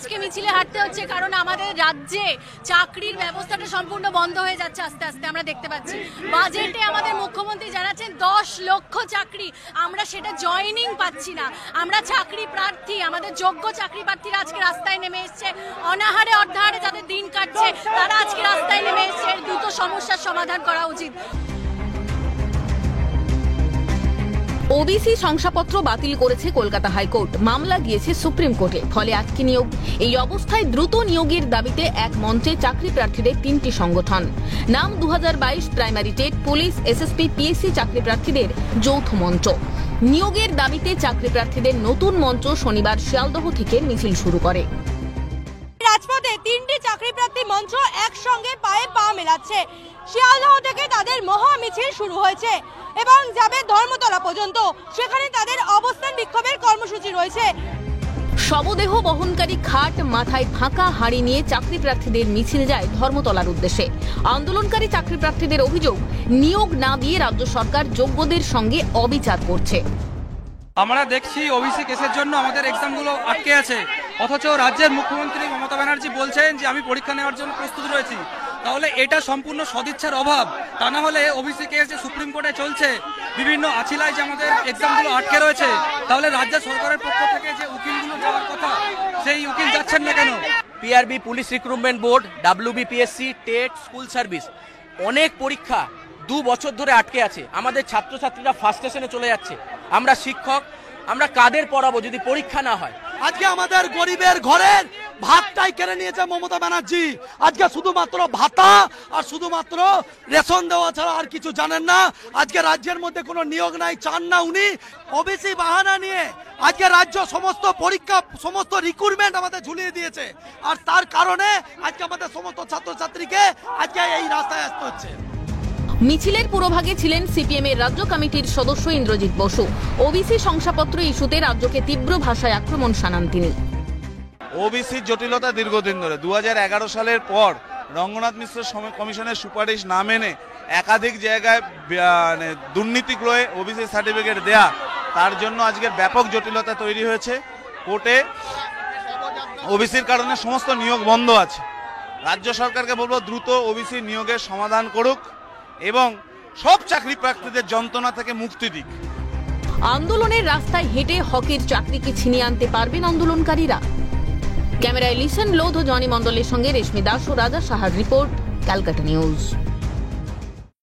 আজকে মিছিলে হাঁটতে হচ্ছে কারণ আমাদের রাজ্যে চাকরির ব্যবস্থাটা সম্পূর্ণ বন্ধ হয়ে যাচ্ছে আস্তে আস্তে। আমরা দেখতে পাচ্ছি বাজেটে আমাদের মুখ্যমন্ত্রী জানাচ্ছেন 10 লক্ষ চাকরি, আমরা সেটা জয়েনিং পাচ্ছি না। আমরা চাকরি প্রার্থী, আমাদের যোগ্য চাকরি প্রার্থীরা আজকে রাস্তায় নেমে এসছে, অনাহারে অর্ধাহারে যাদের দিন কাটছে তারা আজকে রাস্তায় নেমে এসছে। এর দ্রুত সমস্যার সমাধান করা উচিত। ওবিসি শংসাপত্র বাতিল করেছে কলকাতা হাইকোর্ট, মামলা গিয়েছে সুপ্রিম কোর্টে, ফলে আটকে নিয়োগ। এই অবস্থায় দ্রুত নিয়োগের দাবিতে এক মঞ্চে চাকরি প্রার্থীদের 3টি সংগঠন। নাম 2022 primary TET, police, SSP, PSC চাকরি প্রার্থীদের যৌথ মঞ্চ। নিয়োগের দাবিতে চাকরি প্রার্থীদের নতুন মঞ্চ শনিবার শিয়ালদহ থেকে মিছিল শুরু করে। রাজপথে 3টি চাকরি প্রার্থী মঞ্চ একসঙ্গে পায়ে পা মেলাচ্ছে। শিয়ালদহ থেকে তাদের মহা মিছিল শুরু হয়েছে এবং যাবে ধর্মতলা পর্যন্ত, সেখানে তাদের অবস্থান বিক্ষোভের কর্মসূচি রয়েছে। শবদেহ বহনকারী খাট, মাথায় ফাঁকা হাঁড়ি নিয়ে চাকরি প্রার্থীদের মিছিল যায় ধর্মতলার উদ্দেশ্যে। আন্দোলনকারী চাকরি প্রার্থীদের অভিযোগ, নিয়োগ না দিয়ে রাজ্য সরকার যোগ্যদের সঙ্গে অবিচার করছে। আমরা দেখছি ওবিসি কেসের জন্য আমাদের এক্সামগুলো আটকে আছে, অথচ রাজ্যের মুখ্যমন্ত্রী মমতা ব্যানার্জি বলছেন যে আমি পরীক্ষা নেওয়ার জন্য প্রস্তুত রয়েছি। তাহলে এটা সম্পূর্ণ সদিচ্ছার অভাব। তা না হলে ওবিসি কেস যে সুপ্রিম কোর্টে চলছে, বিভিন্ন আছিলায় যে আমাদের এক্সামগুলো আটকে রয়েছে, তাহলে রাজ্য সরকারের পক্ষ থেকে যে উকিলগুলো যাওয়ার কথা সেই উকিল যাচ্ছেন না কেন? PRB, police recruitment board, WBPSC, TET, school service, অনেক পরীক্ষা 2 বছর ধরে আটকে আছে। আমাদের ছাত্রছাত্রীরা ফার্স্ট স্টেশনে চলে যাচ্ছে। আমরা শিক্ষক, আমরা কাদের পড়াবো যদি পরীক্ষা না হয়? আজকে আমাদের গরিবের ঘরের ভাতটাই কেড়ে নিয়েছে মমতা ব্যানার্জি। আজকে শুধুমাত্র ভাতা আর শুধুমাত্র রেশন দেওয়া ছাড়া আর কিছু জানেন না। আজকে রাজ্যের মধ্যে কোনো নিয়োগ নাই, চান না উনি। ওবিসি বাহানা নিয়ে আজকে রাজ্য সমস্ত পরীক্ষা, সমস্ত রিক্রুটমেন্ট আমাদের ঝুলিয়ে দিয়েছে। আর তার কারণে আজকে আমাদের সমস্ত ছাত্রছাত্রীকে আজকে এই রাস্তায় আসতে হচ্ছে। মিছিলের পুরোভাগে ছিলেন সিপিএম এর রাজ্য কমিটির সদস্য ইন্দ্রজিৎ বসু। ওবিসি শংসাপত্র ইস্যুতে রাজ্যকে তীব্র ভাষায় আক্রমণ শানান তিনি। ওবিসির জটিলতা দীর্ঘদিন ধরে 2011 সালের পর রঙ্গনাথ মিশ্র কমিশনের সুপারিশ না মেনে একাধিক জায়গায় দুর্নীতি করে ওবিসি সার্টিফিকেট দেয়া, তার জন্য আজকের ব্যাপক জটিলতা তৈরি হয়েছে। কোর্টে ওবিসির কারণে সমস্ত নিয়োগ বন্ধ আছে। রাজ্য সরকারকে বলবো দ্রুত ওবিসি নিয়োগের সমাধান করুক এবং সব চাকরি প্রার্থীদের যন্ত্রণা থেকে মুক্তি দিক। আন্দোলনের রাস্তায় হেঁটে হকের চাকরিকে ছিনিয়ে আনতে পারবেন আন্দোলনকারীরা? ক্যামেরায় লিসন লোধ ও জনি মণ্ডলের সঙ্গে রেশমি দাস ও রাজা সাহার রিপোর্ট, ক্যালকাটা নিউজ।